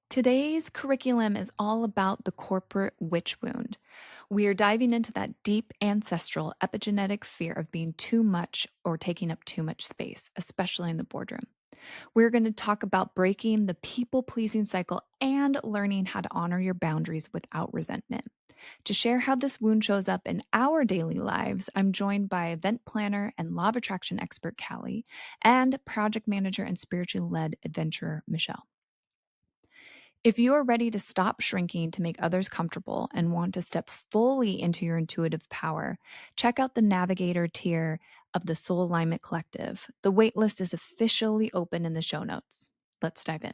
Today's curriculum is all about the corporate witch wound. We are diving into that deep ancestral epigenetic fear of being too much or taking up too much space, especially in the boardroom. We're going to talk about breaking the people pleasing cycle and learning how to honor your boundaries without resentment. To share how this wound shows up in our daily lives, I'm joined by event planner and law of attraction expert Callie and project manager and spiritually led adventurer Michele. If you are ready to stop shrinking to make others comfortable and want to step fully into your intuitive power, check out the Navigator tier of the Soul Alignment Collective. The waitlist is officially open in the show notes. Let's dive in.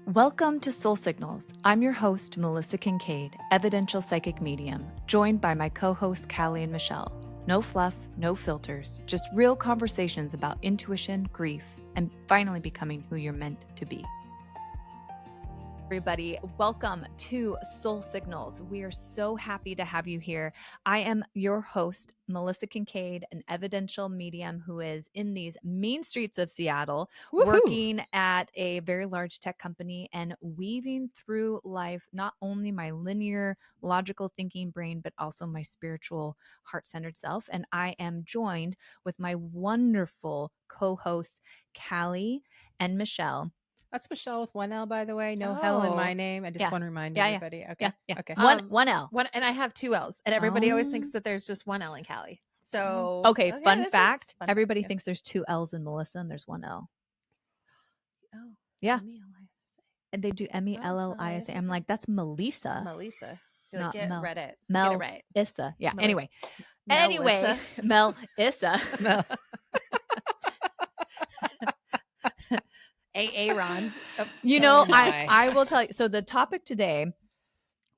Welcome to Soul Signals. I'm your host, Melissa Kincaid, evidential psychic medium, joined by my co-hosts Callie and Michele. No fluff, no filters, just real conversations about intuition, grief, and finally becoming who you're meant to be. Everybody, welcome to Soul Signals. We are so happy to have you here. I am your host, Melissa Kincaid, an evidential medium who is in these mean streets of Seattle, working at a very large tech company and weaving through life not only my linear, logical thinking brain, but also my spiritual, heart-centered self. And I am joined with my wonderful co-hosts, Callie and Michele. That's Michele with one L, by the way. No Hell in my name. I just want to remind everybody. Okay. Yeah. Okay. One L. And I have two L's. And everybody always thinks that there's just one L in Callie. So okay, fun fact. Fun everybody fact, thinks there's two L's in Melissa and there's one L. Oh. Yeah. M-E-L-I-S-A. And they do M-E-L-L-I-S-A. I'm like, that's Melissa. Melissa. Not get Mel. Reddit. Mel Get it right. Issa. Yeah. Melissa. Anyway, Mel Issa. Aaron. I will tell you. So the topic today,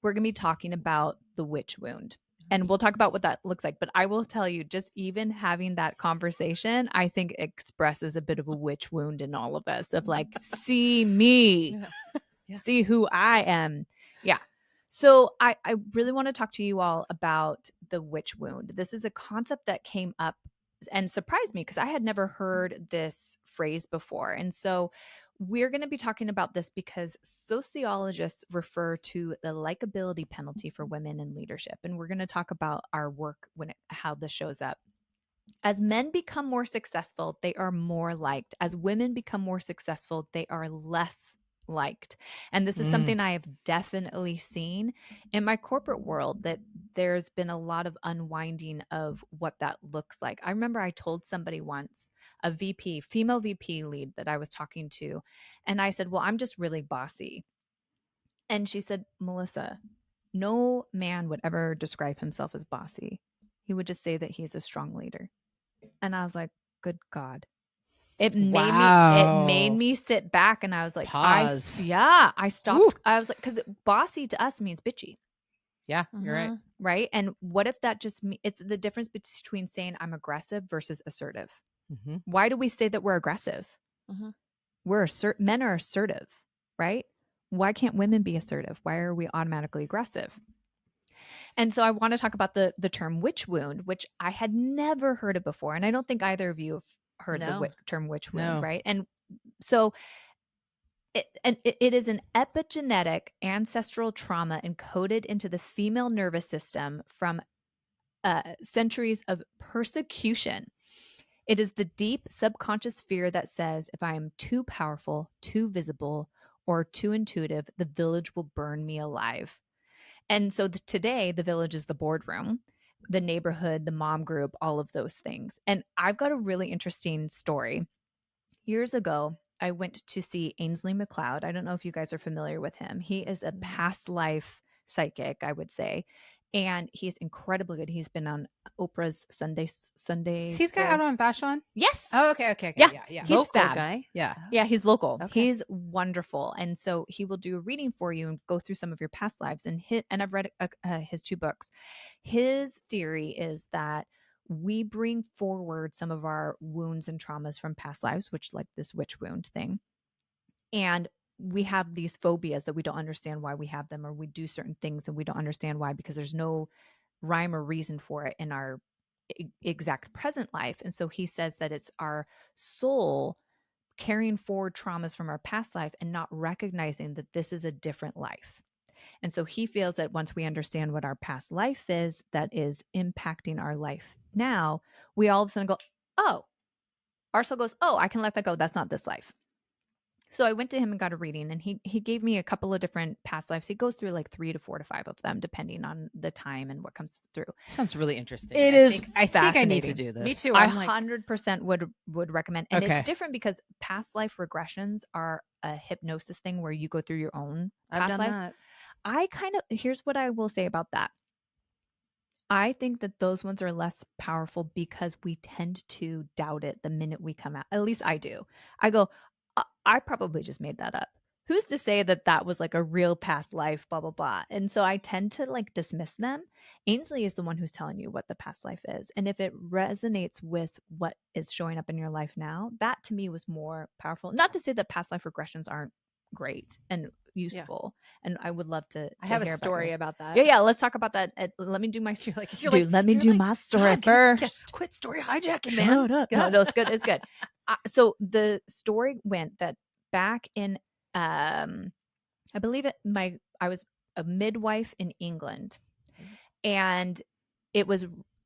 we're going to be talking about the witch wound. And we'll talk about what that looks like. But I will tell you, just even having that conversation, I think expresses a bit of a witch wound in all of us of like, see me, see who I am. Yeah. So I really want to talk to you all about the witch wound. This is a concept that came up and surprised me because I had never heard this phrase before. And so we're going to be talking about this because sociologists refer to the likability penalty for women in leadership. And we're going to talk about our work how this shows up. As men become more successful, they are more liked. As women become more successful, they are less liked. And this is something I have definitely seen in my corporate world, that there's been a lot of unwinding of what that looks like. I remember I told somebody once, a VP, female VP lead that I was talking to, and I said, well, I'm just really bossy. And she said, Melissa, no man would ever describe himself as bossy. He would just say that he's a strong leader. And I was like, good God. It made me sit back, and I was like, pause. I stopped. Ooh. I was like, because bossy to us means bitchy. Yeah, you're right. Right. And what if that just it's the difference between saying I'm aggressive versus assertive. Why do we say that we're aggressive? Men are assertive, right? Why can't women be assertive? Why are we automatically aggressive? And so I want to talk about the term witch wound, which I had never heard of before. And I don't think either of you have heard the term witch wound, right? And so it is an epigenetic ancestral trauma encoded into the female nervous system from centuries of persecution. It is the deep subconscious fear that says, if I am too powerful, too visible, or too intuitive, the village will burn me alive. And so today, the village is the boardroom, the neighborhood, the mom group, all of those things. And I've got a really interesting story. Years ago, I went to see Ainsley McLeod. I don't know if you guys are familiar with him. He is a past life psychic, I would say. And he's incredibly good. He's been on Oprah's Sunday. Is he the guy out on Vashon? Yes. Oh, okay. Yeah. He's Local fab. Guy. Yeah. Yeah, he's local. Okay. He's wonderful. And so he will do a reading for you and go through some of your past lives. And I've read his 2 books. His theory is that we bring forward some of our wounds and traumas from past lives, which like this witch wound thing. And we have these phobias that we don't understand why we have them, or we do certain things and we don't understand why, because there's no rhyme or reason for it in our exact present life. And so he says that it's our soul carrying forward traumas from our past life and not recognizing that this is a different life. And so he feels that once we understand what our past life is that is impacting our life now, we all of a sudden go, oh, our soul goes, oh, I can let that go. That's not this life. So I went to him and got a reading, and he gave me a couple of different past lives. He goes through like 3 to 4 to 5 of them, depending on the time and what comes through. Sounds really interesting. I think I need to do this. Me too. I 100% would recommend. And Okay. it's different because past life regressions are a hypnosis thing where you go through your own I've past done life. that. Here's what I will say about that. I think that those ones are less powerful because we tend to doubt it the minute we come out. At least I do. I go, I probably just made that up. Who's to say that that was like a real past life, blah, blah, blah. And so I tend to like dismiss them. Ainsley is the one who's telling you what the past life is. And if it resonates with what is showing up in your life now, that to me was more powerful. Not to say that past life regressions aren't great and useful. Yeah. And I would love to I have a story about that. Yeah. Let's talk about that. Let me do my story. Let me do my story first. Quit story hijacking, man. Shut up. No, it's good. It's good. So the story went that back in, I believe I was a midwife in England, and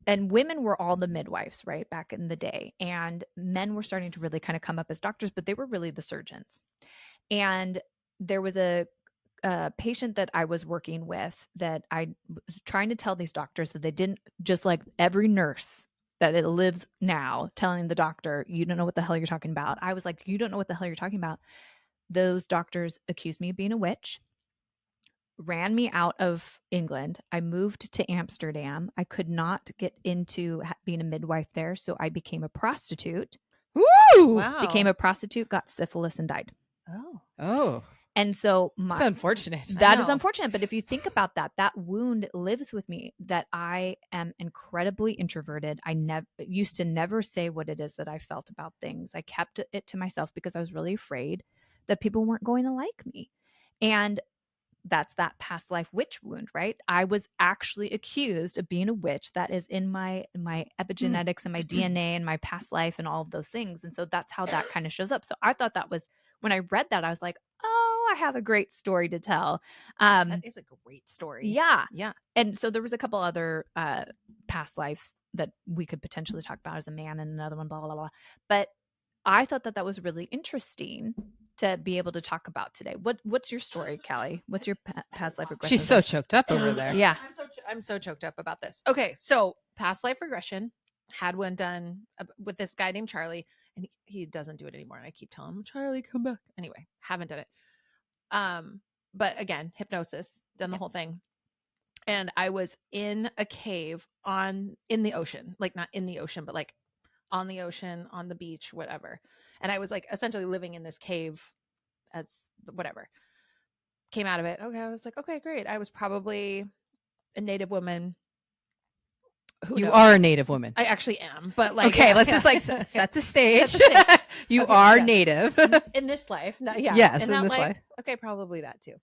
and women were all the midwives, right, back in the day. And men were starting to really kind of come up as doctors, but they were really the surgeons. And there was a patient that I was working with that I was trying to tell these doctors that they didn't, just like every nurse that it lives now telling the doctor, you don't know what the hell you're talking about. I was like, you don't know what the hell you're talking about. Those doctors accused me of being a witch, ran me out of England. I moved to Amsterdam. I could not get into being a midwife there. So I became a prostitute. Woo! Wow. Became a prostitute, got syphilis, and died. Oh. And so that's unfortunate. That is unfortunate. But if you think about that, that wound lives with me, that I am incredibly introverted. I used to never say what it is that I felt about things. I kept it to myself because I was really afraid that people weren't going to like me. And that's that past life witch wound, right? I was actually accused of being a witch. That is in my epigenetics and my DNA and my past life and all of those things. And so that's how that kind of shows up. So I thought that was, when I read that, I was like, oh, I have a great story to tell. That is a great story. Yeah. Yeah. And so there was a couple other past lives that we could potentially talk about as a man, and another one, blah, blah, blah. But I thought that was really interesting to be able to talk about today. What's your story, Callie? What's your past life regression? She's so choked up over there. Yeah. I'm so choked up about this. Okay. So past life regression, had one done with this guy named Charlie, and he doesn't do it anymore. And I keep telling him, Charlie, come back. Anyway, haven't done it. But again, hypnosis, done the whole thing. And I was in a cave in the ocean, like not in the ocean, but like on the ocean, on the beach, whatever. And I was like essentially living in this cave as whatever. Came out of it. Okay. I was like, okay, great. I was probably a Native woman. You are a Native woman. I actually am, but like, okay, let's just like set the stage. You are Native in this life. Yes, in this life. Okay, probably that too.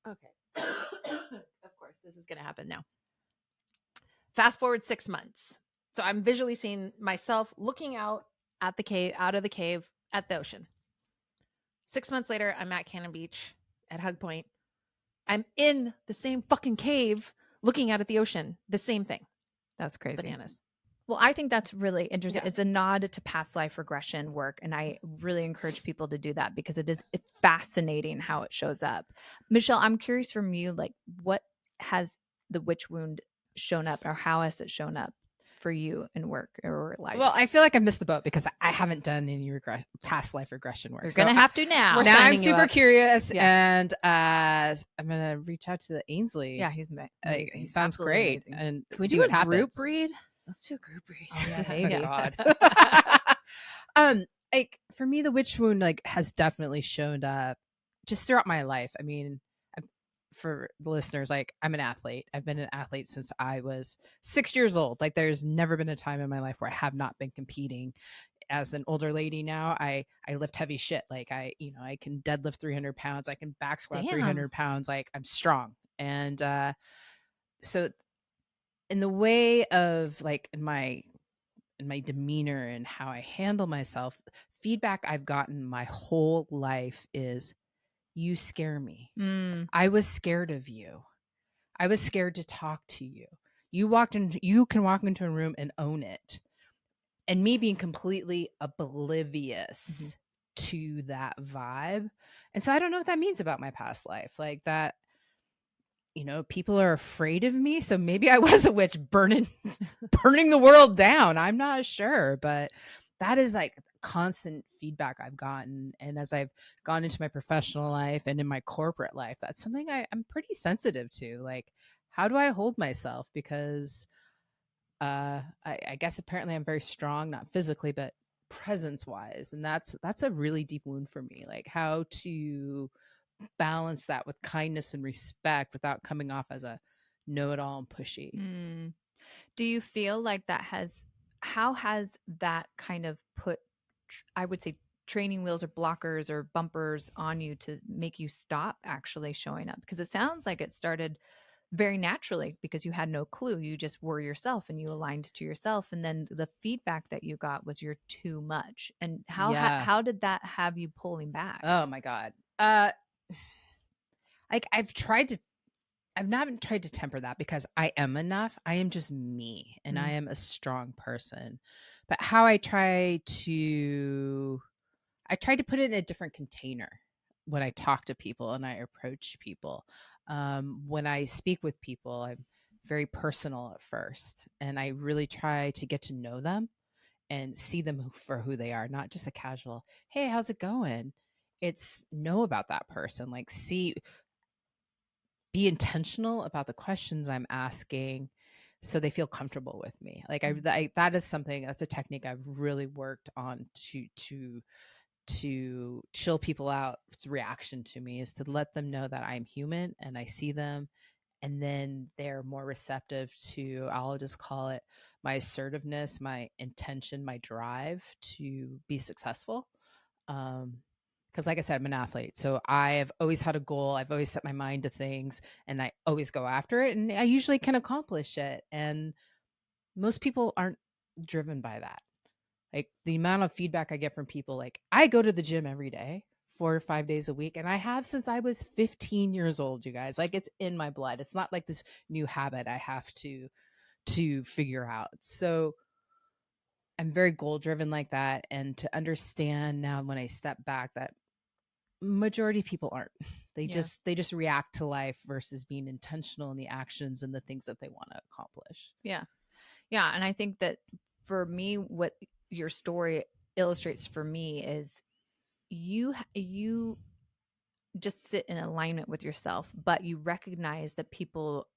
Okay. Of course, this is going to happen now. Fast forward 6 months. So I'm visually seeing myself looking out of the cave, at the ocean. 6 months later, I'm at Cannon Beach at Hug Point. I'm in the same fucking cave looking out at the ocean. The same thing. That's crazy. Bananas. Well, I think that's really interesting. Yeah. It's a nod to past life regression work. And I really encourage people to do that because it's fascinating how it shows up. Michele, I'm curious from you, like, what has the witch wound shown up, or how has it shown up for you in work or life? Well, I feel like I missed the boat because I haven't done any past life regression work. You're going to have to now. Now I'm super curious, and I'm going to reach out to the Ainsley. Yeah, he's amazing. He sounds great. Amazing. And can we see do what a happens. group read? Let's do a group read. Oh, yeah, maybe. God. Like for me, the witch wound has definitely shown up just throughout my life. I mean, for the listeners, I'm an athlete. I've been an athlete since I was 6 years old. Like there's never been a time in my life where I have not been competing. As an older lady now, I lift heavy shit. Like I can deadlift 300 pounds. I can back squat 300 pounds. Like I'm strong. And so in the way of in my and my demeanor and how I handle myself, feedback I've gotten my whole life is, you scare me. I was scared of you. I was scared to talk to you. You can walk into a room and own it. And me being completely oblivious to that vibe. And so I don't know what that means about my past life. Like that, people are afraid of me. So maybe I was a witch burning the world down. I'm not sure, but that is like constant feedback I've gotten. And as I've gone into my professional life and in my corporate life, that's something I'm pretty sensitive to. Like, how do I hold myself? Because I guess apparently I'm very strong, not physically, but presence wise. And that's a really deep wound for me. Like how to balance that with kindness and respect without coming off as a know-it-all and pushy. Do you feel like how has that kind of put, I would say, training wheels or blockers or bumpers on you to make you stop actually showing up? Because it sounds like it started very naturally because you had no clue. You just were yourself and you aligned to yourself. And then the feedback that you got was you're too much. And how did that have you pulling back? Oh my God. Like I've not tried to temper that because I am enough. I am just me and I am a strong person. But how I try to put it in a different container when I talk to people and I approach people. When I speak with people, I'm very personal at first, and I really try to get to know them and see them for who they are, not just a casual, hey, how's it going? It's know about that person, like be intentional about the questions I'm asking so they feel comfortable with me. Like that is something, that's a technique I've really worked on to chill people out. Its reaction to me is to let them know that I'm human and I see them, and then they're more receptive to, I'll just call it my assertiveness, my intention, my drive to be successful. Because like I said, I'm an athlete. So I have always had a goal. I've always set my mind to things and I always go after it. And I usually can accomplish it. And most people aren't driven by that. Like the amount of feedback I get from people, like I go to the gym every day, 4 or 5 days a week. And I have since I was 15 years old, you guys. Like it's in my blood. It's not like this new habit I have to figure out. So I'm very goal driven like that. And to understand now when I step back that majority of people aren't. They just react to life versus being intentional in the actions and the things that they want to accomplish. Yeah. And I think that for me, what your story illustrates for me is you just sit in alignment with yourself, but you recognize that people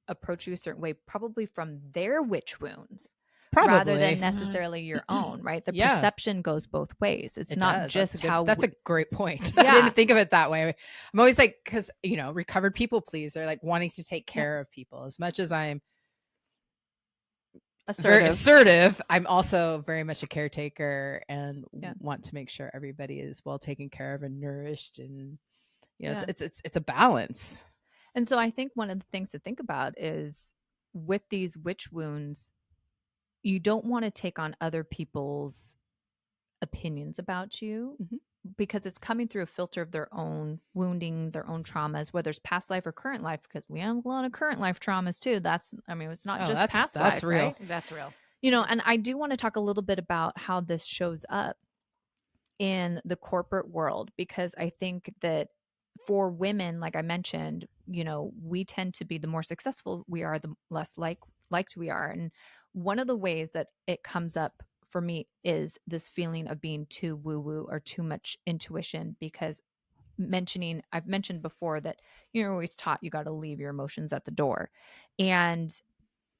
approach you a certain way, probably from their witch wounds. Probably. Rather than necessarily your own, right? The perception goes both ways. It's not just that's a great point. I didn't think of it that way. I'm always like, because, recovered people pleaser, like wanting to take care of people. As much as I'm very assertive, I'm also very much a caretaker and want to make sure everybody is well taken care of and nourished. And, it's a balance. And so I think one of the things to think about is with these witch wounds, you don't want to take on other people's opinions about you because it's coming through a filter of their own wounding, their own traumas, whether it's past life or current life, because we have a lot of current life traumas too. It's not just past life. That's real. Right? That's real. And I do want to talk a little bit about how this shows up in the corporate world, because I think that for women, like I mentioned, we tend to be, the more successful we are, the less liked we are. And one of the ways that it comes up for me is this feeling of being too woo-woo or too much intuition, because I've mentioned before that you're always taught you got to leave your emotions at the door. And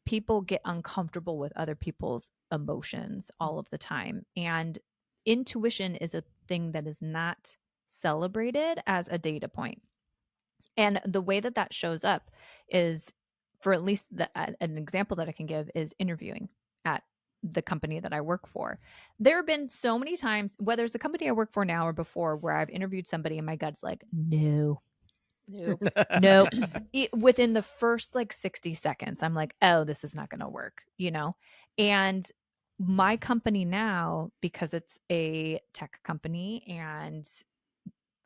people get uncomfortable with other people's emotions all of the time. And intuition is a thing that is not celebrated as a data point. And the way that shows up is, for at least an example that I can give, is interviewing at the company that I work for. There have been so many times, whether it's the company I work for now or before, where I've interviewed somebody and my gut's like, no. Nope. Within the first 60 seconds, I'm like, oh, this is not going to work, And my company now, because it's a tech company and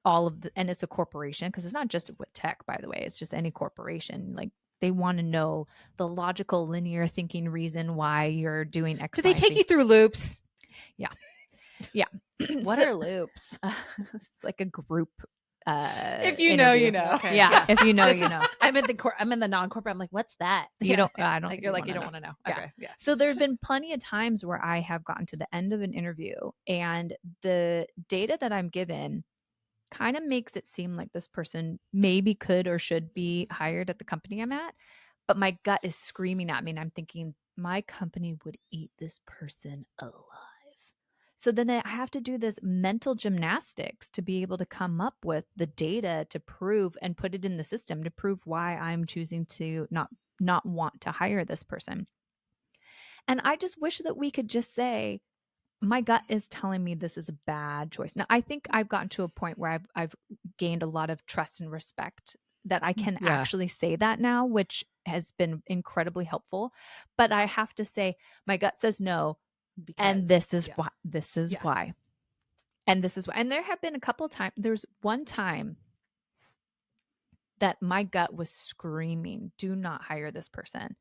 and it's a corporation, because it's not just with tech, by the way, it's just any corporation. Like, they want to know the logical, linear thinking reason why you're doing X. Do they take you through loops? Yeah. What are loops? It's like a group. If you know, interview. you know. Okay. Yeah, if you know, you know. I'm in the non-corporate. I'm like, what's that? You don't. I don't. Like, think you're like, wanna you don't know. want to know. Yeah. Okay. Yeah. So there have been plenty of times where I have gotten to the end of an interview and the data that I'm given kind of makes it seem like this person maybe could or should be hired at the company I'm at. But my gut is screaming at me, and I'm thinking, my company would eat this person alive. So then I have to do this mental gymnastics to be able to come up with the data to prove and put it in the system to prove why I'm choosing to not want to hire this person. And I just wish that we could just say, my gut is telling me this is a bad choice. Now, I think I've gotten to a point where I've gained a lot of trust and respect that I can actually say that now, which has been incredibly helpful. But I have to say, my gut says no, and this is why. This is why. And this is why. And there have been a couple of times. There's one time that my gut was screaming, do not hire this person.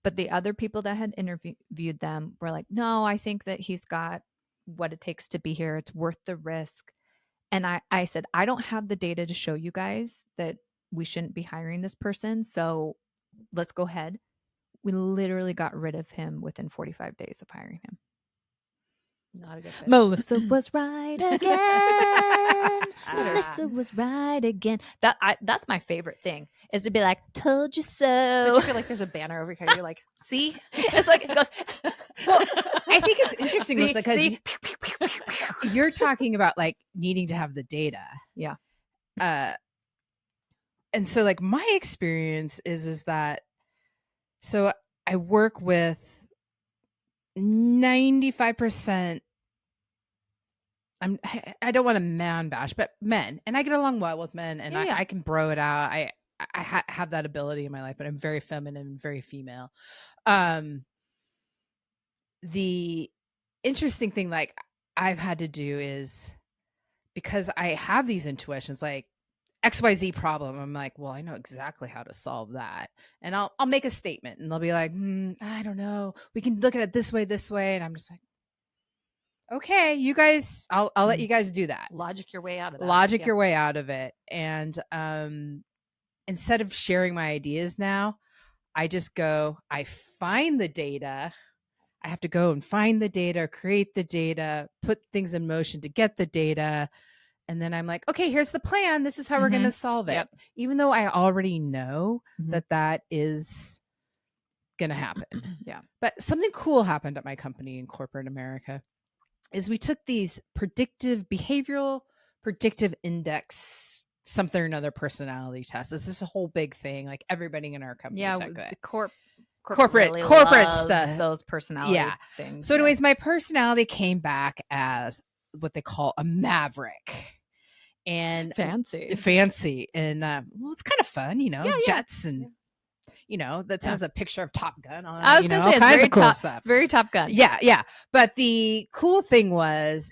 But the other people that had interviewed them were like, no, I think that he's got what it takes to be here. It's worth the risk. And I said, I don't have the data to show you guys that we shouldn't be hiring this person. So let's go ahead. We literally got rid of him within 45 days of hiring him. Not a good fit. Melissa was right again. Melissa was right again. That's my favorite thing, is to be like, told you so. Don't you feel like there's a banner over here? You're like, see? It's like, it goes. Well, I think it's interesting, Melissa, because you're talking about like needing to have the data. Yeah. And so like my experience is that, so I work with 95%. I don't want to man bash, but men, and I get along well with men, and I can bro it out. I have that ability in my life, but I'm very feminine, very female. The interesting thing, like, I've had to do is, because I have these intuitions, like XYZ problem, I'm like, well, I know exactly how to solve that, and I'll make a statement, and they'll be like, I don't know, we can look at it this way, and I'm just like, okay, you guys, I'll let you guys do that. Logic your way out of that. Logic your way out of it. And instead of sharing my ideas now, I just go, I find the data. I have to go and find the data, create the data, put things in motion to get the data. And then I'm like, okay, here's the plan. This is how we're going to solve it. Yep. Even though I already know that is going to happen. Yeah. But something cool happened at my company in corporate America. Is we took these behavioral predictive index, something or another personality test. This is a whole big thing. Like, everybody in our company took it. Corporate really stuff. Those personality things. So anyways, my personality came back as what they call a maverick. And fancy. And well, it's kind of fun, jets and that has a picture of Top Gun on it. I was going to say, kinds of cool stuff. It's very Top Gun. Yeah. But the cool thing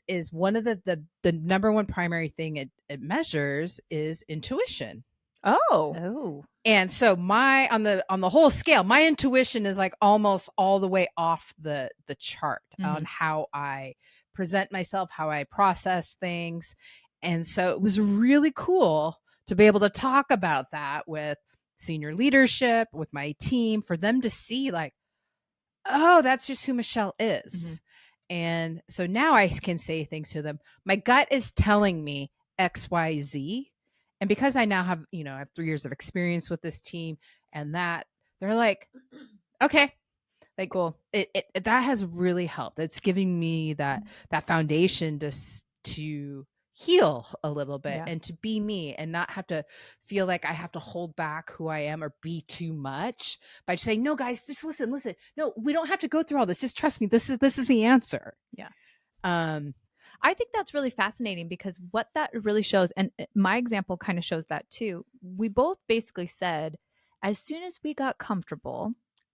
is one of the number one primary thing it measures is intuition. Oh. And so on the whole scale, my intuition is like almost all the way off the chart on how I present myself, how I process things. And so it was really cool to be able to talk about that with senior leadership, with my team, for them to see like, oh, that's just who Michele is. And so now I can say things to them. My gut is telling me XYZ. And because I now have, I have 3 years of experience with this team, and that they're like, okay, like, cool. That has really helped. It's giving me that foundation to heal a little bit and to be me, and not have to feel like I have to hold back who I am or be too much by just saying, no, guys, just listen. No, we don't have to go through all this. Just trust me. This is the answer. Yeah. I think that's really fascinating, because what that really shows, and my example kind of shows that too. We both basically said, as soon as we got comfortable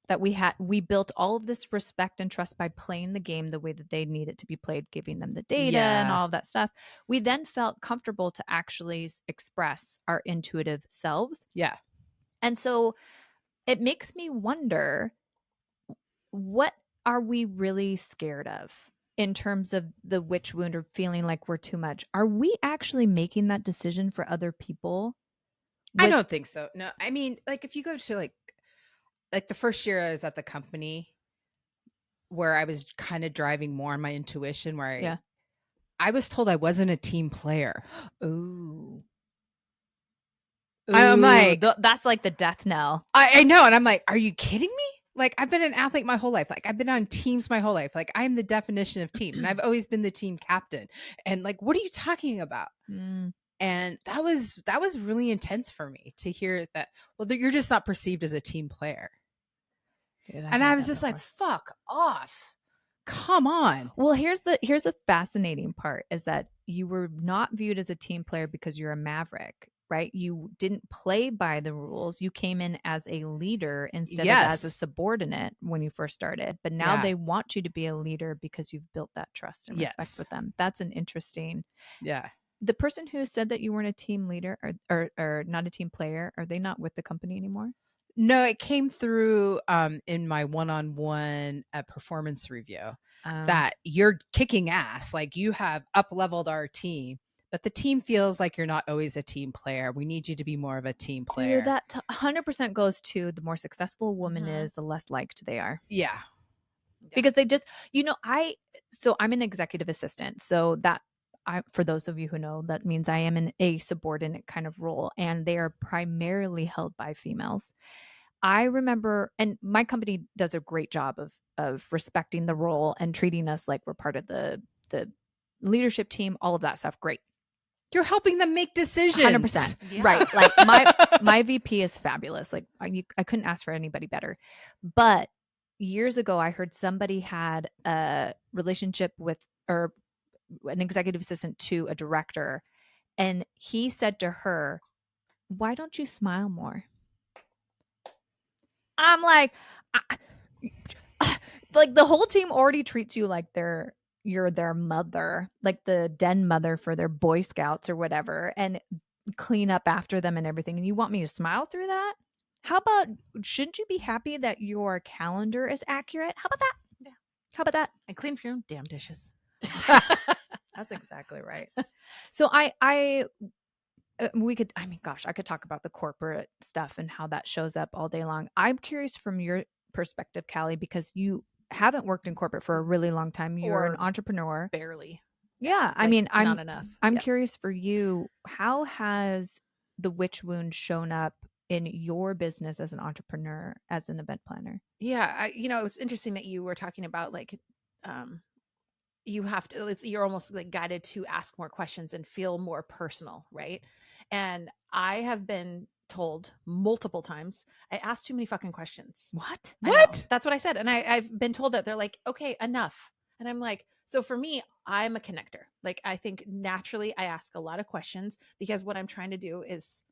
that we built all of this respect and trust by playing the game the way that they need it to be played, giving them the data and Yeah. all of that stuff. We then felt comfortable to actually express our intuitive selves. Yeah. And so it makes me wonder, what are we really scared of in terms of the witch wound or feeling like we're too much? Are we actually making that decision for other people? I don't think so. No, I mean, like if you go to like the first year I was at the company where I was kind of driving more on my intuition, where I was told I wasn't a team player. Ooh. I'm like, that's like the death knell. I know. And I'm like, are you kidding me? Like, I've been an athlete my whole life. Like, I've been on teams my whole life. Like, I'm the definition of team. And I've always been the team captain. And like, what are you talking about? And that was really intense for me to hear that, well, you're just not perceived as a team player. Dude, and I was just like, fuck off. Come on. Well, here's the fascinating part, is that you were not viewed as a team player because you're a maverick, right? You didn't play by the rules. You came in as a leader instead of as a subordinate when you first started. But now they want you to be a leader because you've built that trust and respect with them. That's an interesting. Yeah. The person who said that you weren't a team leader or not a team player, are they not with the company anymore? No, it came through in my one-on-one performance review that you're kicking ass. Like, you have up-leveled our team, but the team feels like you're not always a team player. We need you to be more of a team player. Dude, that 100% goes to the more successful a woman is, the less liked they are. Yeah. Because they just, I'm an executive assistant. So for those of you who know, that means I am in a subordinate kind of role, and they are primarily held by females. I remember, and my company does a great job of respecting the role and treating us like we're part of the leadership team, all of that stuff. Great. You're helping them make decisions. 100%. Yeah. Right. Like my VP is fabulous. Like I couldn't ask for anybody better. But years ago, I heard somebody had a relationship with, or an executive assistant to a director, and he said to her, "Why don't you smile more?" I'm like, like the whole team already treats you like you're their mother, like the den mother for their Boy Scouts or whatever, and clean up after them and everything. And you want me to smile through that? How about, shouldn't you be happy that your calendar is accurate? How about that? Yeah. How about that? And clean your own damn dishes. That's exactly right. So I could talk about the corporate stuff and how that shows up all day long. I'm curious from your perspective, Callie, because you haven't worked in corporate for a really long time. You're an entrepreneur. Barely. Yeah. I Like, mean, not enough. I'm curious for you, how has the witch wound shown up in your business as an entrepreneur, as an event planner? Yeah. It was interesting that you were talking about like, you have to, you're almost like guided to ask more questions and feel more personal. Right. And I have been told multiple times, I asked too many fucking questions. What? That's what I said. And I've been told that. They're like, okay, enough. And I'm like, so for me, I'm a connector. Like, I think naturally I ask a lot of questions because what I'm trying to do is,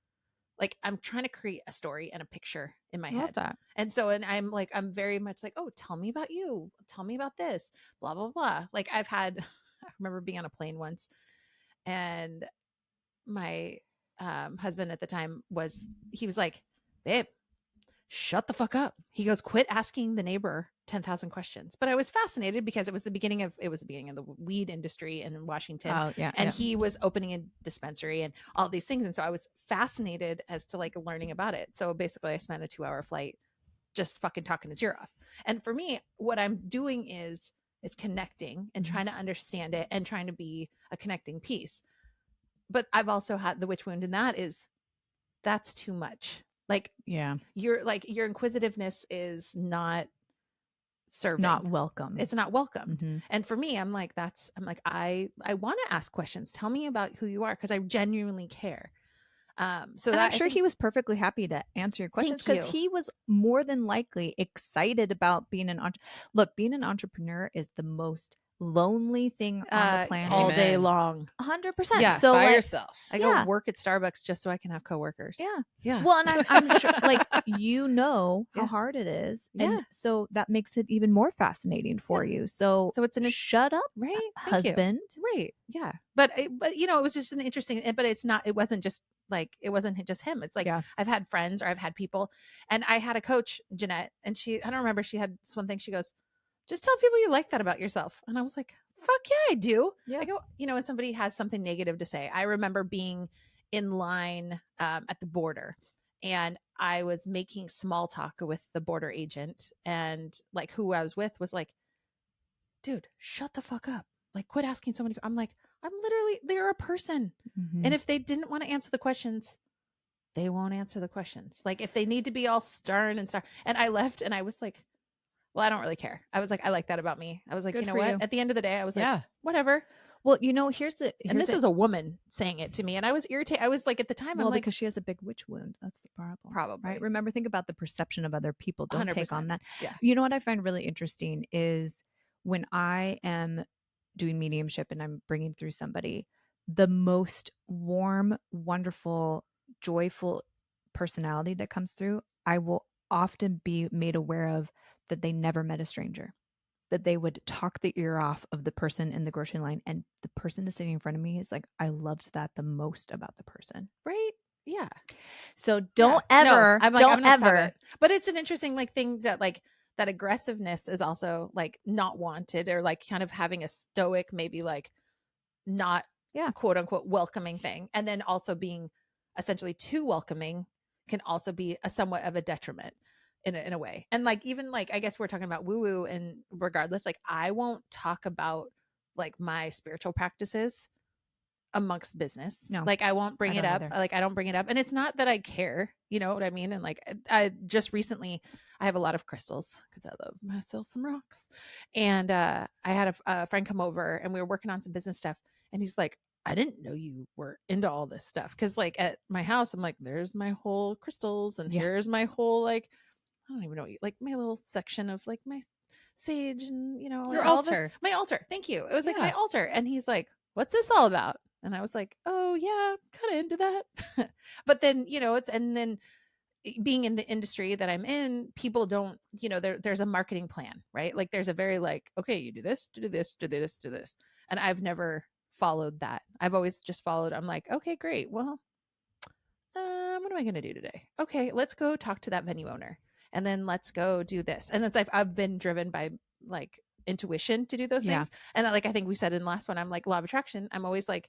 like, I'm trying to create a story and a picture in my head. That. And so, and I'm very much like, oh, tell me about you. Tell me about this, blah, blah, blah. Like, I remember being on a plane once, and my husband at the time he was like, babe, shut the fuck up. He goes, quit asking the neighbor 10,000 questions. But I was fascinated because it was the beginning of the weed industry in Washington. Oh, yeah. And he was opening a dispensary and all these things. And so I was fascinated as to like learning about it. So basically I spent a 2-hour flight just fucking talking his ear off. And for me, what I'm doing is connecting and trying to understand it and trying to be a connecting piece. But I've also had the witch wound, and that's too much. Like, yeah, your inquisitiveness is not serving, not welcome. It's not welcome. Mm-hmm. And for me, I'm like, I want to ask questions. Tell me about who you are, because I genuinely care. So I'm sure he was perfectly happy to answer your questions, because he was more than likely excited about being an entrepreneur. Look, being an entrepreneur is the most lonely thing on the planet all day Amen. long. 100%. Yeah, So By like, yourself. I Yeah. go work at Starbucks just so I can have coworkers. yeah. Yeah. Well, and I'm sure like you know how Yeah. hard it is. Yeah. And so that makes it even more fascinating for you. So So it's an shut up, right. Thank you. husband. Right. Yeah. But you know, it was just an interesting, but it wasn't just like, it wasn't just him. It's like, Yeah. I've had friends or I've had people, and I had a coach, Jeanette, and I don't remember, she had this one thing. She goes, just tell people you like that about yourself. And I was like, fuck yeah, I do. Yeah. I go, you know, when somebody has something negative to say, I remember being in line at the border, and I was making small talk with the border agent, and like who I was with was like, dude, shut the fuck up. Like, quit asking so many. I'm like, they're a person. Mhm. And if they didn't want to answer the questions, they won't answer the questions. Like, if they need to be all stern and stuff. And I left and I was like, well, I don't really care. I was like, I like that about me. I was like, Good you know for what? you. At the end of the day, I was like, Yeah. whatever. Well, you know, here's And this is a woman saying it to me. And I was irritated. I was like, at the time, well, I'm like, because she has a big witch wound. That's the problem. probably. Right. Remember, think about the perception of other people. Don't take on 100%. that. Yeah. You know what I find really interesting is when I am doing mediumship and I'm bringing through somebody, the most warm, wonderful, joyful personality that comes through, I will often be made aware of that they never met a stranger, that they would talk the ear off of the person in the grocery line. And the person is sitting in front of me is like, I loved that the most about the person. Right. Yeah. So don't Yeah. No, ever, I'm like, don't I'm gonna stop ever. it. But it's an interesting like thing that like that aggressiveness is also like not wanted, or like kind of having a stoic, maybe like not quote unquote welcoming thing. And then also being essentially too welcoming can also be a somewhat of a detriment in a way. And like, even like, I guess we're talking about woo woo, and regardless, like I won't talk about like my spiritual practices amongst business. No, like I won't bring I it don't up. either. Like I don't bring it up. And it's not that I care, you know what I mean? And like I just recently, I have a lot of crystals because I love myself some rocks. And I had a friend come over and we were working on some business stuff. And he's like, I didn't know you were into all this stuff. Cause like at my house, I'm like, there's my whole crystals, and here's my whole like, I don't even know, like my little section of like my sage and, you know, Your all altar. my altar. Thank you. It was like my Yeah. altar. And he's like, what's this all about? And I was like, oh yeah, kind of into that. But then, you know, and then being in the industry that I'm in, people don't, you know, there's a marketing plan, right? Like there's a very like, okay, you do this, do this, do this, do this. And I've never followed that. I've always just followed. I'm like, okay, great. Well, what am I going to do today? Okay, let's go talk to that venue owner, and then let's go do this. And it's like, I've been driven by like intuition to do those things. And like, I think we said in the last one, I'm like law of attraction. I'm always like,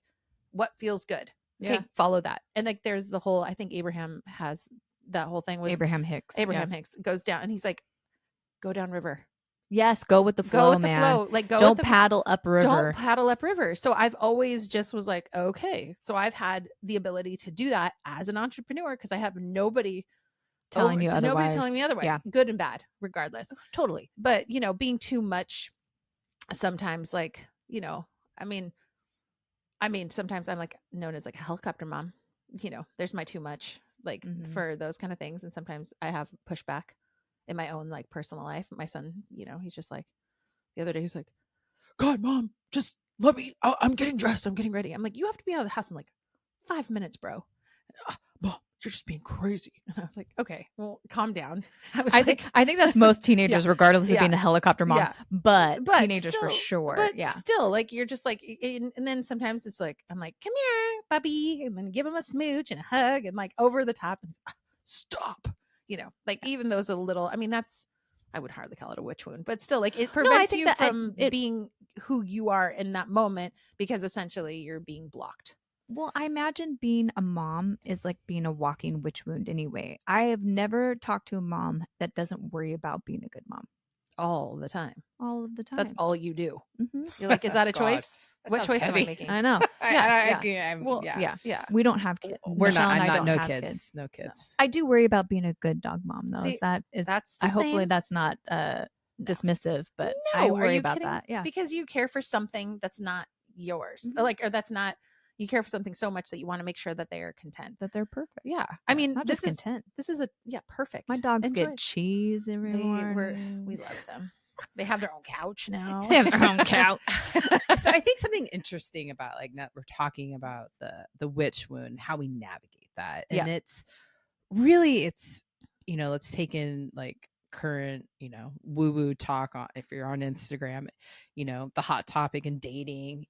what feels good? Okay, follow that. And like, there's the whole, I think Abraham has that whole thing was Abraham Hicks goes down, and he's like, go down river. Yes, go with the flow, Go with man. the flow. Like, don't paddle upriver. Don't paddle upriver. So I've always just was like, okay. So I've had the ability to do that as an entrepreneur because I have nobody telling you otherwise. Nobody telling me otherwise. Yeah. Good and bad, regardless. Totally. But you know, being too much sometimes, like, you know, I mean, sometimes I'm like known as like a helicopter mom. You know, there's my too much like for those kind of things. And sometimes I have pushback in my own like personal life. My son, you know, he's just like, the other day he's like, God, Mom, just let me, I'm getting dressed, I'm getting ready. I'm like, you have to be out of the house in like 5 minutes, bro. Mom, you're just being crazy. And I was like, okay, well, calm down. I think that's most teenagers, regardless of being a helicopter mom, but teenagers still, for sure. But still, like, you're just like, and then sometimes it's like, I'm like, come here, puppy, and then give him a smooch and a hug and like over the top and stop, you know, like even those a little, I mean, I would hardly call it a witch wound, but still, like, it prevents you from being who you are in that moment because essentially you're being blocked. Well, I imagine being a mom is like being a walking witch wound anyway. I have never talked to a mom that doesn't worry about being a good mom. All the time. All of the time. That's all you do. You're like, is that a choice? What choice am I making? I know. Yeah. We don't have kids. We're Michele not. and I I'm don't not. No have kids. No kids. I do worry about being a good dog mom, though. See, that's hopefully that's not dismissive, but no, I worry are you about kidding? that. Yeah, because you care for something that's not yours, or that's not. You care for something so much that you want to make sure that they are content, that they're perfect. Yeah, I mean, not just content. This is perfect. My dogs Enjoy. get cheese every morning. We love them. They have their own couch now. They have their own couch. So I think something interesting about like now we're talking about the witch wound, how we navigate that. And it's really let's take in like current, woo-woo talk on if you're on Instagram, the hot topic in dating.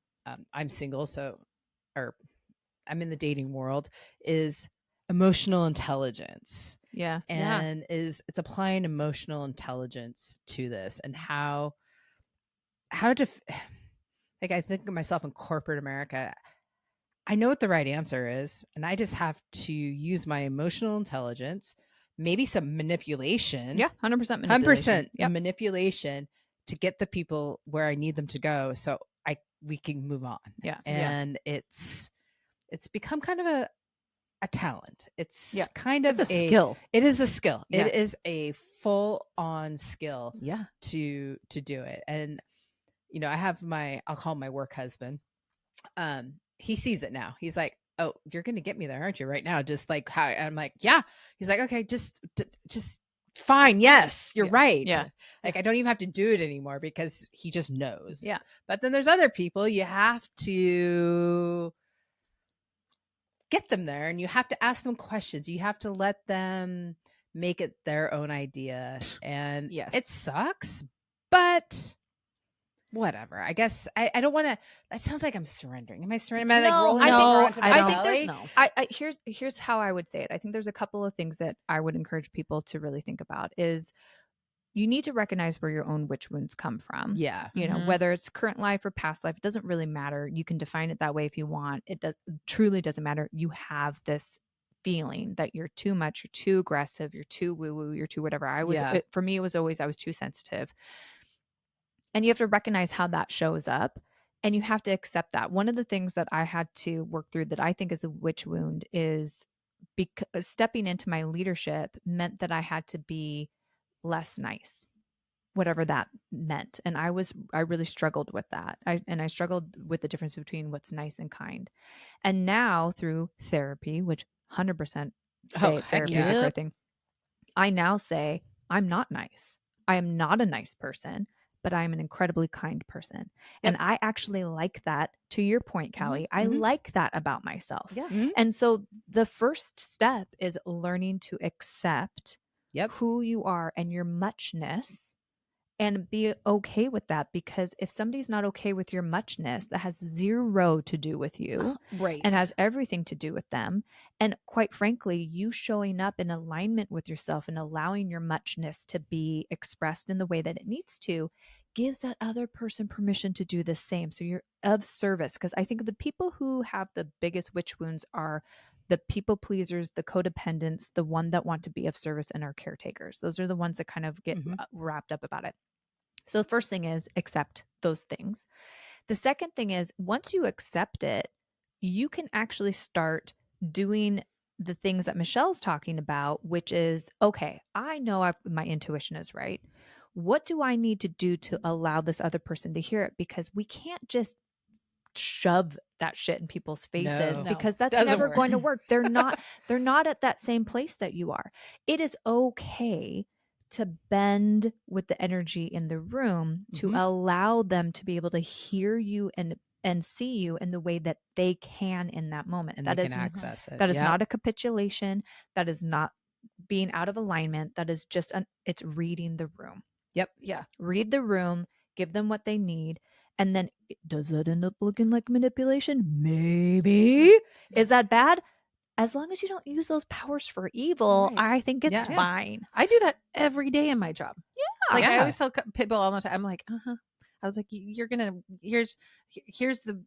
I'm single, or I'm in the dating world, is emotional intelligence. Yeah. And it's applying emotional intelligence to this and how to like, I think of myself in corporate America. I know what the right answer is, and I just have to use my emotional intelligence, maybe some manipulation. Yeah, 100% manipulation. 100% manipulation to get the people where I need them to go, so we can move on. Yeah. And it's become kind of a talent. It's kind It's of a skill. It is a skill. Yeah. It is a full-on skill. Yeah. To do it. And I have I'll call him my work husband. He sees it now. He's like, "Oh, you're going to get me there, aren't you? Right now." Just like how I'm like, "Yeah." He's like, "Okay, just fine. Yes, you're right." Yeah. Like I don't even have to do it anymore because he just knows. Yeah. But then there's other people you have to get them there, and you have to ask them questions. You have to let them make it their own idea. And it sucks, but whatever. I guess I don't want to. That sounds like I'm surrendering. Am I surrendering? Am I like rolling? I think there's no. Here's how I would say it. I think there's a couple of things that I would encourage people to really think about. Is you need to recognize where your own witch wounds come from. Yeah. Whether it's current life or past life, it doesn't really matter. You can define it that way if you want. It truly doesn't matter. You have this feeling that you're too much, you're too aggressive, you're too woo-woo, you're too whatever. For me, it was always I was too sensitive. And you have to recognize how that shows up, and you have to accept that. One of the things that I had to work through that I think is a witch wound is because stepping into my leadership meant that I had to be less nice, whatever that meant. And I really struggled with that. I struggled with the difference between what's nice and kind. And now through therapy, which 100% say therapy is a great thing, I now say, I'm not nice. I am not a nice person, but I am an incredibly kind person. And I actually like that. To your point, Callie, I like that about myself. Yeah. And so the first step is learning to accept who you are and your muchness, and be okay with that. Because if somebody's not okay with your muchness, that has zero to do with you, right, and has everything to do with them. And quite frankly, you showing up in alignment with yourself and allowing your muchness to be expressed in the way that it needs to gives that other person permission to do the same. So you're of service. Because I think the people who have the biggest witch wounds are the people pleasers, the codependents, the one that want to be of service, and are caretakers. Those are the ones that kind of get wrapped up about it. So the first thing is accept those things. The second thing is, once you accept it, you can actually start doing the things that Michelle's talking about, which is, okay, I know my intuition is right. What do I need to do to allow this other person to hear it? Because we can't just shove that shit in people's faces, because that's never going to work. They're not at that same place that you are. It is okay to bend with the energy in the room to allow them to be able to hear you and see you in the way that they can in that moment. And that is access it. That is not a capitulation. That is not being out of alignment. That is just it's reading the room. Yep. Yeah. Read the room, give them what they need. And then does that end up looking like manipulation? Maybe. Is that bad? As long as you don't use those powers for evil, I think it's fine. I do that every day in my job. Yeah. Like I always tell people all the time, I'm like, I was like, here's the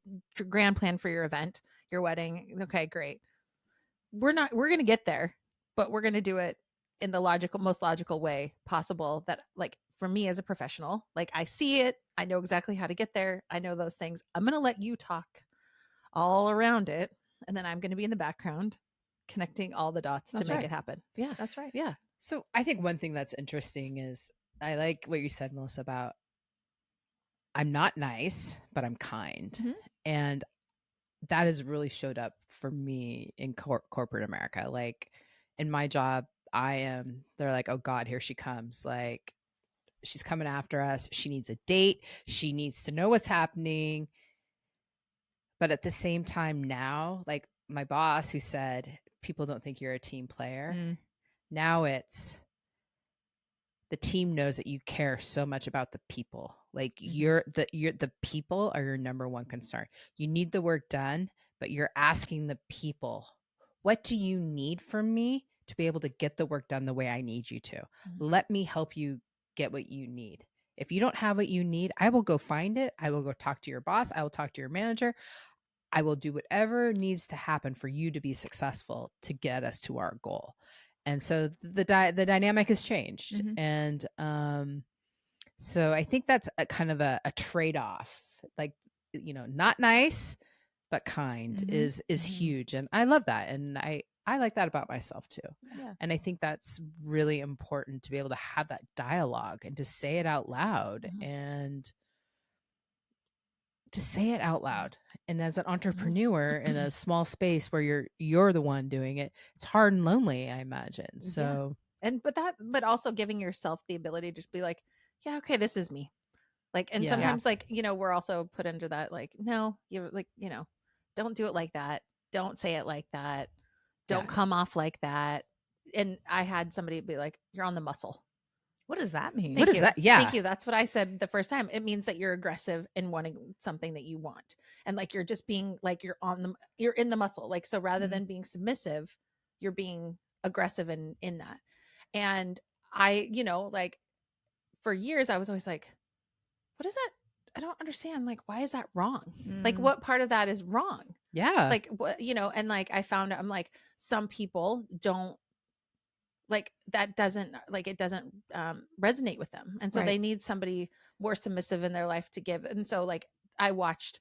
grand plan for your event, your wedding. Okay, great. We're going to get there, but we're going to do it in the most logical way possible. That, like, for me as a professional, like, I see it, I know exactly how to get there. I know those things. I'm going to let you talk all around it. And then I'm going to be in the background connecting all the dots to make it happen. Yeah, that's right. Yeah. So I think one thing that's interesting is I like what you said, Melissa, about I'm not nice, but I'm kind. And that has really showed up for me in corporate America. Like in my job, they're like, oh God, here she comes. Like, she's coming after us. She needs a date. She needs to know what's happening. But at the same time now, like my boss who said, people don't think you're a team player. Now it's the team knows that you care so much about the people. Like the people are your number one concern. You need the work done, but you're asking the people, what do you need from me to be able to get the work done the way I need you to? Let me help you get what you need. If you don't have what you need, I will go find it. I will go talk to your boss. I will talk to your manager. I will do whatever needs to happen for you to be successful to get us to our goal. And so the dynamic has changed. And so I think that's a kind of a trade-off, like, not nice, but kind is huge. And I love that. And I like that about myself too. Yeah. And I think that's really important to be able to have that dialogue and to say it out loud and to say it out loud. And as an entrepreneur in a small space where you're the one doing it, it's hard and lonely, I imagine. So, but also giving yourself the ability to just be like, yeah, okay, this is me. Like, and sometimes like, we're also put under that, like, no, you're like, don't do it like that. Don't say it like that. Don't come off like that. And I had somebody be like, you're on the muscle. What does that mean? What is that? Yeah. Thank you. That's what I said the first time. It means that you're aggressive in wanting something that you want. And like, you're just being like, you're in the muscle. Like, so rather than being submissive, you're being aggressive in that. And I, like for years, I was always like, what is that? I don't understand. Like, why is that wrong? Like, what part of that is wrong? Yeah. Like, what, and like, I found out, I'm like, some people don't, like that doesn't like it doesn't resonate with them, and so they need somebody more submissive in their life to give. And so like I watched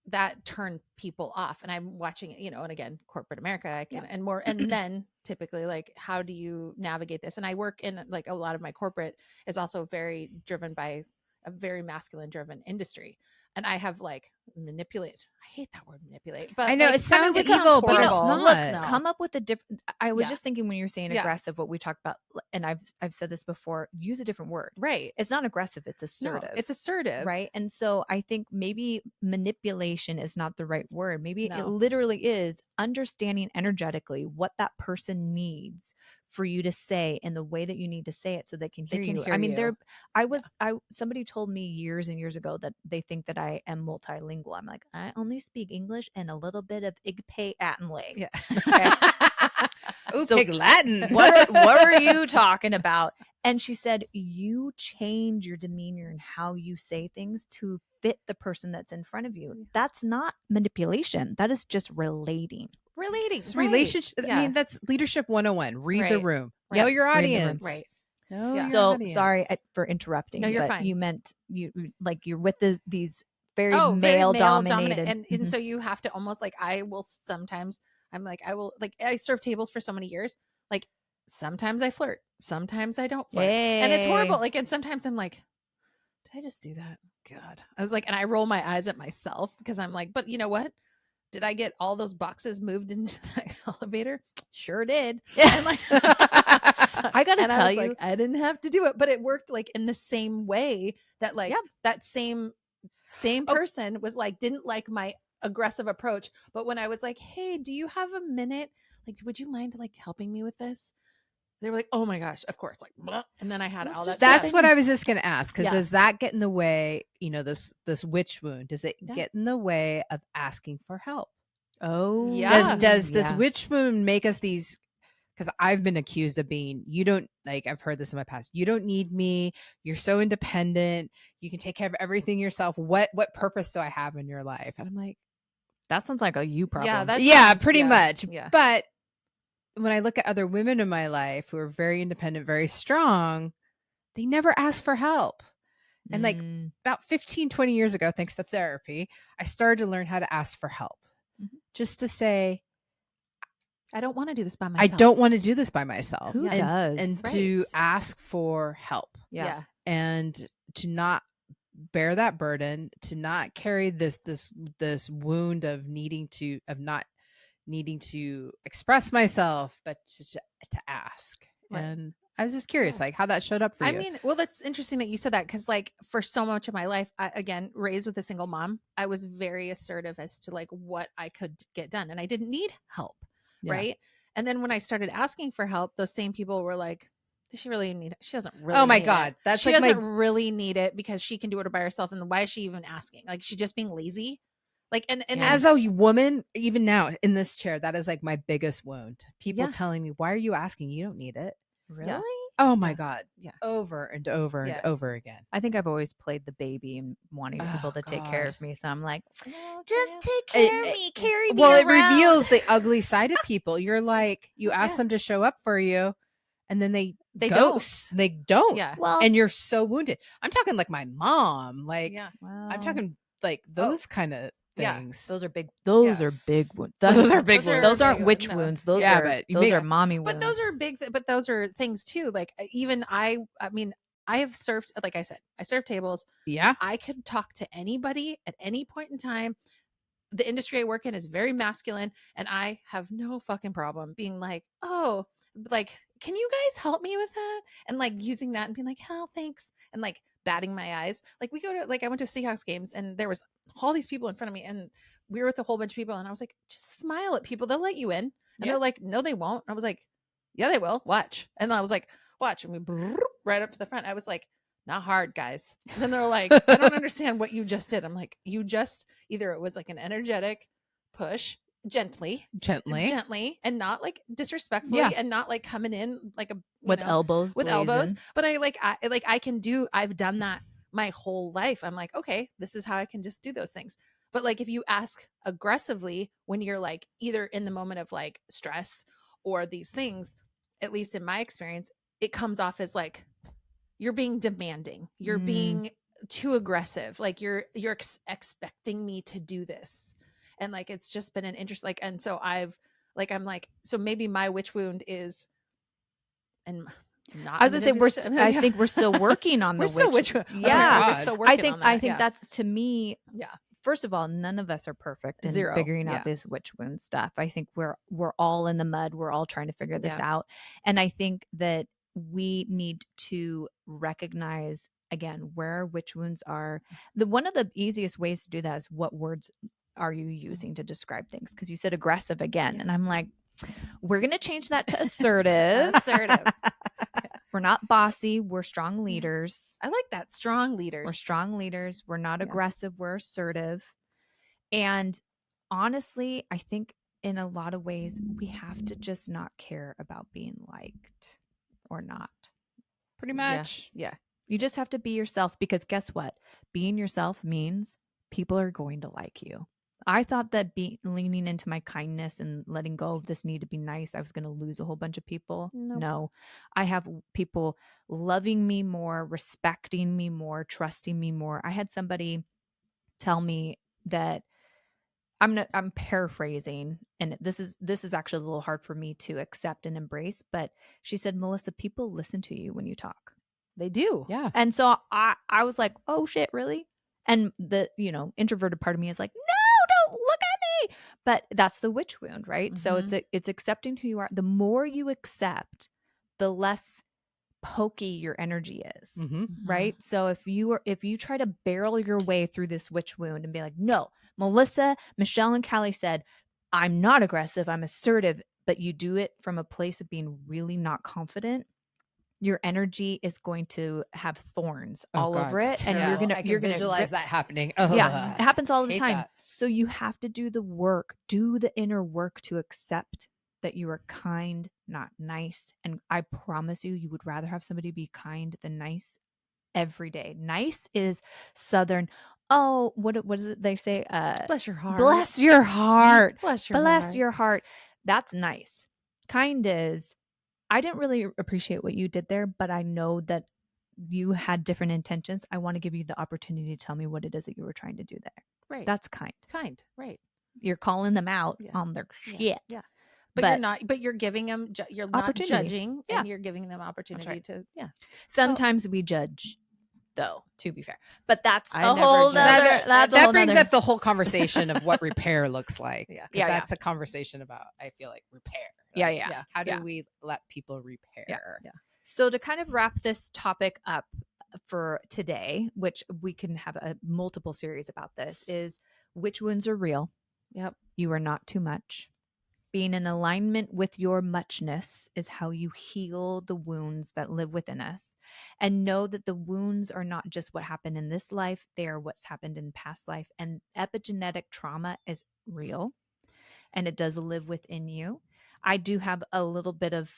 that turn people off, and I'm watching it, and again, corporate America, I can and more, and then typically like, how do you navigate this? And I work in like a lot of my corporate is also very driven by a very masculine driven industry. And I have like manipulated. I hate that word manipulate, but I know like, it sounds it evil, but it's horrible. not. No. Come up with a different. I was just thinking when you're saying aggressive, what we talked about, and I've said this before. Use a different word. Right. It's not aggressive. It's assertive. No, it's assertive. Right. And so I think maybe manipulation is not the right word. Maybe it No. literally is understanding energetically what that person needs for you to say in the way that you need to say it so they can hear you. I mean, somebody told me years and years ago that they think that I am multilingual. I'm like, I only speak English and a little bit of Igpe Attenley. Yeah. Okay. Ooh, pig Latin. What are you talking about? And she said, you change your demeanor and how you say things to fit the person that's in front of you. That's not manipulation. That is just relating. It's relationship. I mean, that's leadership 101. Read the room. Know your audience. Right. Know your So audience. sorry for interrupting. No, you're but fine. You meant you're with these very male dominated. And so you have to almost like, I serve tables for so many years. Like sometimes I flirt, sometimes I don't flirt. And it's horrible. Like, and sometimes I'm like, did I just do that? God. I was like, and I roll my eyes at myself because I'm like, but you know what? Did I get all those boxes moved into the elevator? Sure did. And like, I gotta tell you, like, I didn't have to do it, but it worked like in the same way that like that same person was like, didn't like my aggressive approach. But when I was like, hey, do you have a minute? Like, would you mind like helping me with this? They were like, oh my gosh, of course. Like, blah. And then I had all that. That's what I was just going to ask. Because does that get in the way, this witch wound? Does it get in the way of asking for help? Oh, yeah. Does this witch wound make us these? Because I've been accused of being, I've heard this in my past. You don't need me. You're so independent. You can take care of everything yourself. What purpose do I have in your life? And I'm like, that sounds like a you problem. Pretty much. Yeah. But when I look at other women in my life who are very independent, very strong, they never ask for help. And like about 15, 20 years ago, thanks to therapy, I started to learn how to ask for help. Just to say, I don't want to do this by myself. I don't want to do this by myself. Who does? And to ask for help. Yeah. And to not bear that burden, to not carry this wound of not needing to express myself, but to ask. Right. And I was just curious, like how that showed up for you. I mean, well, that's interesting that you said that because, like, for so much of my life, again, raised with a single mom, I was very assertive as to like what I could get done, and I didn't need help, right? And then when I started asking for help, those same people were like, "Does she really need it? She doesn't really." Oh my need God, it. that's she like doesn't really need it because she can do it by herself. And why is she even asking? Like, she's just being lazy. Like, and as a woman, even now in this chair, that is like my biggest wound. People Yeah. telling me, "Why are you asking? You don't need it." Really? Oh my God. Yeah. Over and over and over again. I think I've always played the baby and wanting people to take care of me. So I'm like, just take care of me, carry me Well, around. it reveals the ugly side of people. You're like, you ask them to show up for you, and then they ghost. don't. They don't. Yeah. Well, And you're so wounded. I'm talking like my mom. Like, Yeah. well, I'm talking like those kind of things. those are big. Those are big wounds. Those are big wounds. Those aren't big witch wounds, no. wounds. Those Yeah, are but you those make are a- mommy wounds. But those are big. But those are things too. Like even I mean, I have served. Like I said, I serve tables. Yeah. I could talk to anybody at any point in time. The industry I work in is very masculine, and I have no fucking problem being like, oh, like, can you guys help me with that? And like using that and being like, hell, thanks. And like batting my eyes. Like we go to, like, I went to Seahawks games and there was all these people in front of me and we were with a whole bunch of people. And I was like, just smile at people. They'll let you in. And they're like, no, they won't. And I was like, yeah, they will. Watch. And I was like, watch. And we right up to the front. I was like, not hard, guys. And then they're like, I don't understand what you just did. I'm like, you just, either it was like an energetic push gently, and not like disrespectfully, and not like coming in like a with elbows, but I've done that my whole life. I'm like, okay, this is how I can just do those things. But like if you ask aggressively when you're like either in the moment of like stress or these things, at least in my experience, it comes off as like you're being demanding, you're being too aggressive, like you're expecting me to do this. And like it's just been an interest, like, and so I'm like, so maybe my witch wound is, and not, I was gonna say I think we're still working on we're the still witch. Yeah, we're still working on that. I think that's, to me, first of all, none of us are perfect in figuring out this witch wound stuff. I think we're all in the mud. We're all trying to figure this out. And I think that we need to recognize again where our witch wounds are. One of the easiest ways to do that is what words are you using to describe things? Because you said aggressive again. And I'm like, we're going to change that to assertive. We're not bossy. We're strong leaders. I like that. Strong leaders. We're strong leaders. We're not aggressive. We're assertive. And honestly, I think in a lot of ways, we have to just not care about being liked or not. Pretty much. Yeah. You just have to be yourself, because guess what? Being yourself means people are going to like you. I thought that leaning into my kindness and letting go of this need to be nice, I was going to lose a whole bunch of people. Nope. No, I have people loving me more, respecting me more, trusting me more. I had somebody tell me that I'm paraphrasing, and this is actually a little hard for me to accept and embrace, but she said, Melissa, people listen to you when you talk. They do. Yeah. And so I was like, oh shit, really? And the, introverted part of me is like, no, don't look at me. But that's the witch wound, right? Mm-hmm. So it's accepting who you are. The more you accept, the less pokey your energy is, right? So if you try to barrel your way through this witch wound and be like, no, Melissa, Michele, and Callie said, I'm not aggressive, I'm assertive, but you do it from a place of being really not confident, your energy is going to have thorns all over it, and you're gonna visualize that happening. Yeah, it happens all the hate time. that. So you have to do the work, do the inner work to accept that you are kind, not nice. And I promise you would rather have somebody be kind than nice every day. Nice is Southern. Oh, what is it they say? Bless your heart. Bless your heart. Bless your heart. That's nice. Kind is, I didn't really appreciate what you did there, but I know that you had different intentions. I want to give you the opportunity to tell me what it is that you were trying to do there. Right. That's kind. Kind. Right. You're calling them out on their shit. Yeah. But you're not. But you're giving them. You're not judging, and you're giving them opportunity to. Yeah. Sometimes we judge, though. To be fair, but that's I a never whole judge. nother. That brings up the whole conversation of what repair looks like. Yeah. That's a conversation about, I feel like, repair. Yeah. How do we let people repair? Yeah. So to kind of wrap this topic up for today, which we can have a multiple series about this, is witch wounds are real. Yep. You are not too much. Being in alignment with your muchness is how you heal the wounds that live within us. And know that the wounds are not just what happened in this life, they are what's happened in past life. And epigenetic trauma is real and it does live within you. I do have a little bit of,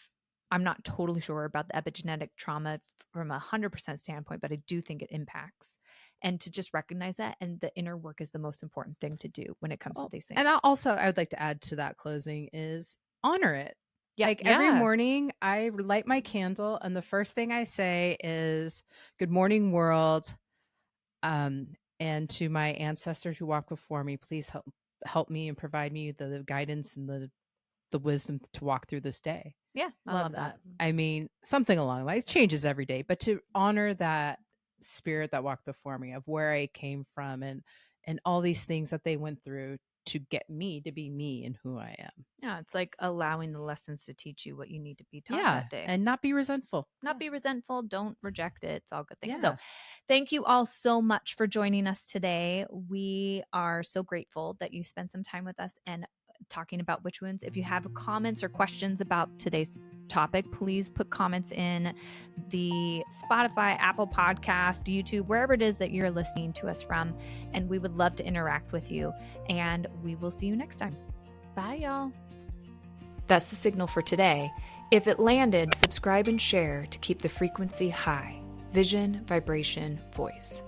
I'm not totally sure about the epigenetic trauma from 100% standpoint, but I do think it impacts. And to just recognize that, and the inner work is the most important thing to do when it comes to these things. And I would like to add to that closing is honor it. Yeah. Like every morning I light my candle and the first thing I say is good morning world. And to my ancestors who walk before me, please help me and provide me the guidance and the wisdom to walk through this day. Yeah. I love that. I mean, something along the lines. It changes every day, but to honor that spirit that walked before me of where I came from and all these things that they went through to get me to be me and who I am. Yeah, it's like allowing the lessons to teach you what you need to be taught that day. And not be resentful. Not be resentful. Don't reject it. It's all good things. Yeah. So thank you all so much for joining us today. We are so grateful that you spent some time with us and talking about witch wounds. If you have comments or questions about today's topic, please put comments in the Spotify, Apple Podcast, YouTube, wherever it is that you're listening to us from. And we would love to interact with you. And we will see you next time. Bye, y'all. That's the signal for today. If it landed, subscribe and share to keep the frequency high. Vision, vibration, voice.